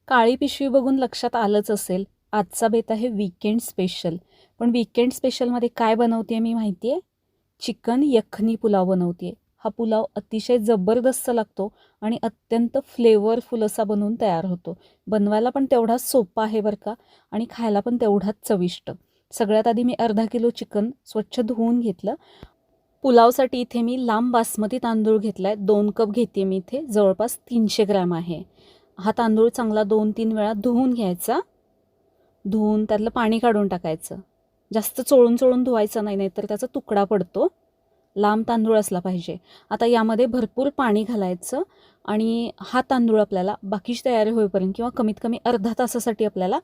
काळी पिशवी बघून लक्षात आलंच असेल, आजचा बेत आहे वीकेंड स्पेशल. पण वीकेंड स्पेशलमध्ये काय बनवते मी माहिती आहे? चिकन यखनी पुलाव बनवते. हा पुलाव अतिशय जबरदस्त लागतो आणि अत्यंत फ्लेवरफुल असा बनवून तयार होतो. बनवायला पण तेवढाच सोपा आहे बरं का, आणि खायला पण तेवढाच चविष्ट. सगळ्यात आधी मी अर्धा किलो चिकन स्वच्छ धुवून घेतलं. पुलावसाठी इथे मी लांब बासमती तांदूळ घेतला आहे. 2 कप घेते मी इथे, जवळपास 300 ग्रॅम आहे. हा तांदूळ चांगला 2-3 वेळा धुवून घ्यायचा. धुवून त्यातलं पाणी काढून टाकायचं. जास्त चोळून चोळून धुवायचं नाही, नाहीतर त्याचा तुकडा पडतो. लांब तांदूळ असला पाहिजे. आता यामध्ये भरपूर पाणी घालायचं आणि हा तांदूळ आपल्याला बाकीची तयारी होईपर्यंत किंवा कमीत कमी अर्धा तासासाठी आपल्याला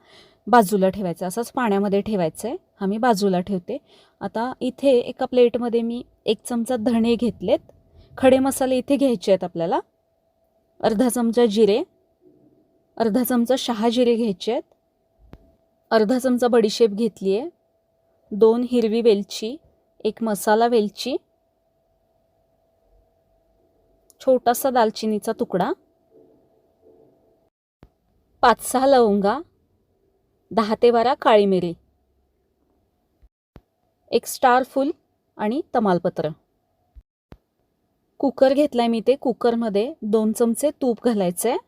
बाजूला ठेवायचा. असाच पाण्यामध्ये ठेवायचं आहे. हा मी बाजूला ठेवते. आता इथे एका प्लेटमध्ये मी 1 चमचा धणे घेतलेत. खडे मसाले इथे घ्यायचे आहेत आपल्याला. अर्धा चमचा जिरे, अर्धा चमचा शहाजिरे घ्यायचे आहेत, अर्धा चमचा बडीशेप घेतली आहे, 2 हिरवी वेलची, 1 मसाला वेलची, छोटासा दालचिनीचा तुकडा, 5-6 लवंगा, 10 ते 12 काळी मिरी, 1 स्टार फूल आणि तमालपत्र. कुकर घेतलाय मी. ते कुकरमध्ये 2 चमचे तूप घालायचं आहे.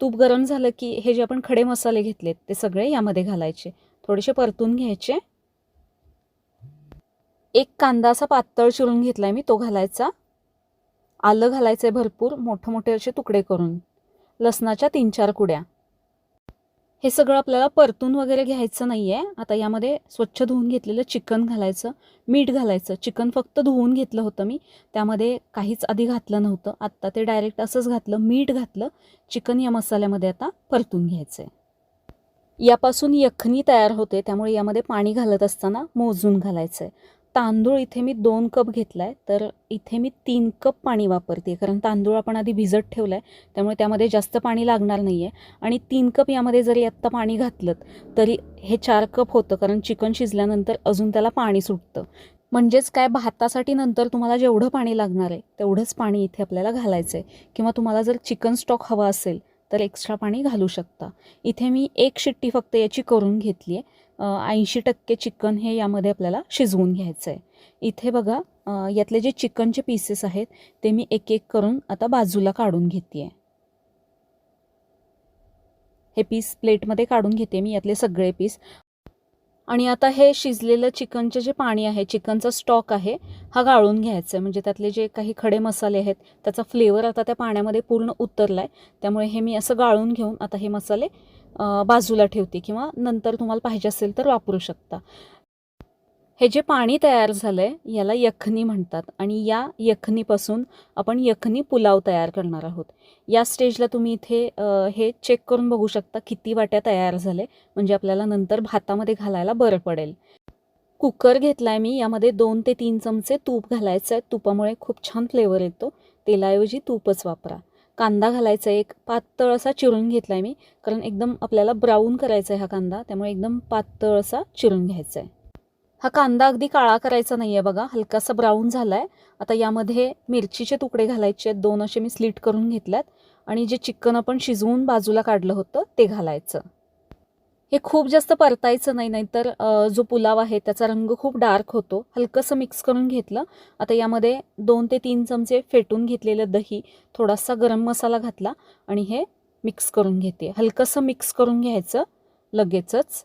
तूप गरम झालं की हे जे आपण खडे मसाले घेतलेत ते सगळे यामध्ये घालायचे. थोडेसे परतून घ्यायचे. 1 कांदा असा पातळ चिरून घेतलाय मी, तो घालायचा. आलं घालायचं आहे भरपूर, मोठे मोठे असे तुकडे करून. लसणाच्या 3-4 कुड्या. हे सगळं आपल्याला परतून वगैरे घ्यायचं नाही आहे. आता यामध्ये स्वच्छ धुवून घेतलेलं चिकन घालायचं, मीठ घालायचं. चिकन फक्त धुवून घेतलं होतं मी, त्यामध्ये काहीच आधी घातलं नव्हतं. आत्ता ते डायरेक्ट असंच घातलं, मीठ घातलं. चिकन या मसाल्यामध्ये आता परतून घ्यायचं आहे. यापासून यखनी तयार होते, त्यामुळे यामध्ये पाणी घालत असताना मोजून घालायचं आहे. तांदूळ इथे मी 2 कप घेतला आहे, तर इथे मी 3 कप पाणी वापरते, कारण तांदूळ आपण आधी भिजत ठेवला आहे, त्यामुळे त्यामध्ये जास्त पाणी लागणार नाही आहे. आणि 3 कप यामध्ये जरी आत्ता पाणी घातलं तरी हे 4 कप होतं, कारण चिकन शिजल्यानंतर अजून त्याला पाणी सुटतं. म्हणजेच काय, भातासाठी नंतर तुम्हाला जेवढं पाणी लागणार आहे तेवढंच पाणी इथे आपल्याला घालायचं आहे. किंवा तुम्हाला जर चिकन स्टॉक हवा असेल तर एक्स्ट्रा पाणी घालू शकता. इथे मी 1 शिट्टी फक्त याची करून घेतली आहे. 80% चिकन हे यामध्ये आपल्याला शिजवून घ्यायचं आहे. इथे बघा, यातले जे चिकनचे पीसेस आहेत ते मी एक एक करून आता बाजूला काढून घेते आहे. हे पीस प्लेटमध्ये काढून घेते मी, यातले सगळे पीस. आणि आता हे शिजलेलं चिकनचे जे पाणी आहे, चिकनचा स्टॉक आहे, हा गाळून घ्यायचा आहे. म्हणजे त्यातले जे काही खडे मसाले आहेत त्याचा फ्लेवर आता त्या पाण्यामध्ये पूर्ण उतरला आहे. त्यामुळे हे मी असं गाळून घेऊन आता हे मसाले बाजूला ठेवते, किंवा नंतर तुम्हाला पाहिजे असेल तर वापरू शकता. हे जे पाणी तयार झालं आहे याला यखनी म्हणतात, आणि या यखनीपासून आपण यखनी पुलाव तयार करणार आहोत. या स्टेजला तुम्ही इथे हे चेक करून बघू शकता किती वाट्या तयार झाले, म्हणजे आपल्याला नंतर भातामध्ये घालायला बरं पडेल. कुकर घेतला आहे मी, यामध्ये 2 ते 3 चमचे तूप घालायचं आहे. तुपामुळे खूप छान फ्लेवर येतो. तेलाऐवजी तूपच वापरा. कांदा घालायचा आहे, एक पातळ असा चिरून घेतला आहे मी, कारण एकदम आपल्याला ब्राऊन करायचा आहे हा कांदा, त्यामुळे एकदम पातळ असा चिरून घ्यायचा आहे. हा कांदा अगदी काळा करायचा नाही आहे बघा, हलकासा ब्राऊन झाला आहे. आता यामध्ये मिरचीचे तुकडे घालायचे आहेत. 2 असे मी स्लिट करून घेतल्यात. आणि जे चिकन आपण शिजवून बाजूला काढलं होतं ते घालायचं. हे खूप जास्त परतायचं नाही, नाहीतर जो पुलाव आहे त्याचा रंग खूप डार्क होतो. हलकंसं मिक्स करून घेतलं. आता यामध्ये 2 ते 3 चमचे फेटून घेतलेलं दही, थोडासा गरम मसाला घातला आणि हे मिक्स करून घेते. हलकंसं मिक्स करून घ्यायचं लगेचच.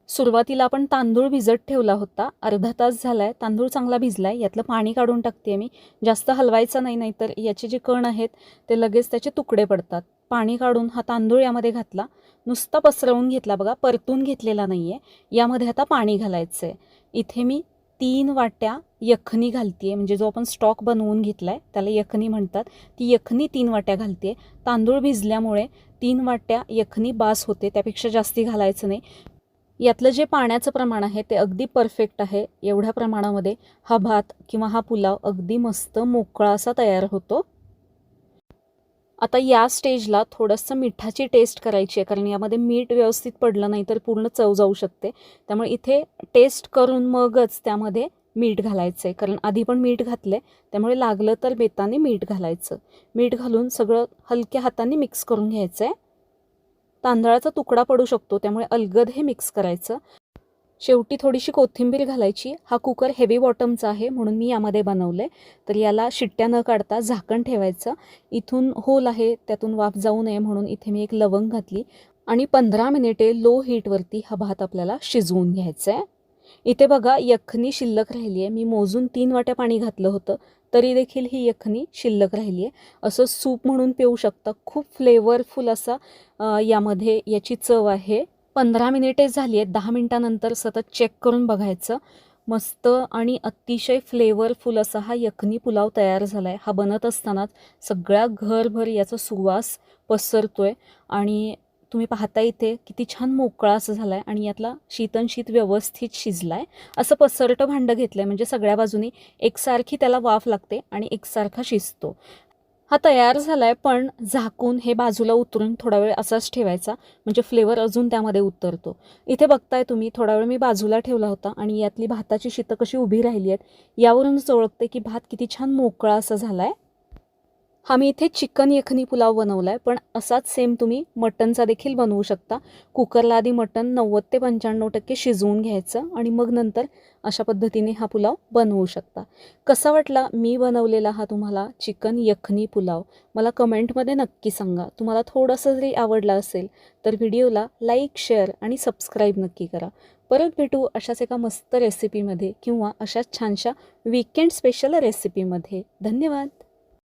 सुरुवातीला आपण तांदूळ भिजत ठेवला होता, अर्धा तास झाला आहे. तांदूळ चांगला भिजला आहे. यातलं पाणी काढून टाकते मी. जास्त हलवायचं नाही, नाहीतर याचे जे कण आहेत ते लगेच त्याचे तुकडे पडतात. पाणी काढून हा तांदूळ यामध्ये घातला, नुसता पसरवून घेतला बघा, परतून घेतलेला नाही आहे. यामध्ये आता पाणी घालायचं आहे. इथे मी 3 वाट्या यखनी घालते आहे, म्हणजे जो आपण स्टॉक बनवून घेतला आहे त्याला यखनी म्हणतात. ती यखनी 3 वाट्या घालते. तांदूळ भिजल्यामुळे 3 वाट्या यखनी बास होते, त्यापेक्षा जास्ती घालायचं नाही. यातलं जे पाण्याचं प्रमाण आहे ते अगदी परफेक्ट आहे. एवढ्या प्रमाणामध्ये हा भात किंवा हा पुलाव अगदी मस्त मोकळा असा तयार होतो. आता या स्टेजला थोडंसं मिठाची टेस्ट करायची आहे, कारण यामध्ये मीठ व्यवस्थित पडलं नाही तर पूर्ण चव जाऊ शकते. त्यामुळे इथे टेस्ट करून मगच त्यामध्ये मीठ घालायचं आहे, कारण आधी पण मीठ घातलं आहे, त्यामुळे लागलं तर बेताने मीठ घालायचं. मीठ घालून सगळं हलक्या हाताने मिक्स करून घ्यायचं आहे. तांदळाचा तुकडा पडू शकतो, त्यामुळे अलगद हे मिक्स करायचं. शेवटी थोडीशी कोथिंबीर घालायची. हा कुकर हेवी बॉटमचा आहे म्हणून मी यामध्ये बनवलं आहे. तर याला शिट्ट्या न काढता झाकण ठेवायचं. इथून होल आहे, त्यातून वाफ जाऊ नये म्हणून इथे मी एक लवंग घातली आणि 15 मिनिटे लो हीटवरती हा भात आपल्याला शिजवून घ्यायचा आहे. इथे बघा यखनी शिल्लक राहिली आहे. मी मोजून 3 वाट्या पाणी घातलं होतं, तरी देखील ही यखनी शिल्लक राहिली आहे. असं सूप म्हणून पिऊ शकता. खूप फ्लेवरफुल असा यामध्ये याची चव आहे. 15 मिनिटे झाली आहेत. 10 मिनिटानंतर सतत चेक करून बघायचं. मस्त आणि अतिशय फ्लेवरफुल असा हा यखनी पुलाव तयार झाला आहे. हा बनत असतानाच सगळ्या घरभर याचा सुवास पसरतोय आणि तुम्ही पाहता इथे किती छान मोकळा असं झाला आहे आणि यातला शीतनशीत व्यवस्थित शिजला आहे. असं पसरटं भांडं घेतलं आहे म्हणजे सगळ्या बाजूनी एकसारखी त्याला वाफ लागते आणि एकसारखा शिजतो. हा तयार झाला आहे, पण झाकून हे बाजूला उतरून थोडा वेळ असाच ठेवायचा, म्हणजे फ्लेवर अजून त्यामध्ये उतरतो. इथे बघताय तुम्ही थोडा वेळ मी बाजूला ठेवला होता आणि यातली भाताची शीतं कशी उभी राहिली आहेत, यावरूनच ओळखते की भात किती छान मोकळा असा झाला आहे. हा मी इथे चिकन यखनी पुलाव बनवला आहे, पण असाच सेम तुम्ही मटनचा देखील बनवू शकता. कुकरला आधी मटन 90 ते 95% शिजवून घ्यायचं आणि मग नंतर अशा पद्धतीने हा पुलाव बनवू शकता. कसा वाटला मी बनवलेला हा तुम्हाला चिकन यखनी पुलाव? मला कमेंटमध्ये नक्की सांगा. तुम्हाला थोडंसं जरी आवडला असेल तर व्हिडिओला लाईक, शेअर आणि सबस्क्राईब नक्की करा. परत भेटू अशाच एका मस्त रेसिपीमध्ये किंवा अशाच छानशा वीकेंड स्पेशल रेसिपीमध्ये. धन्यवाद.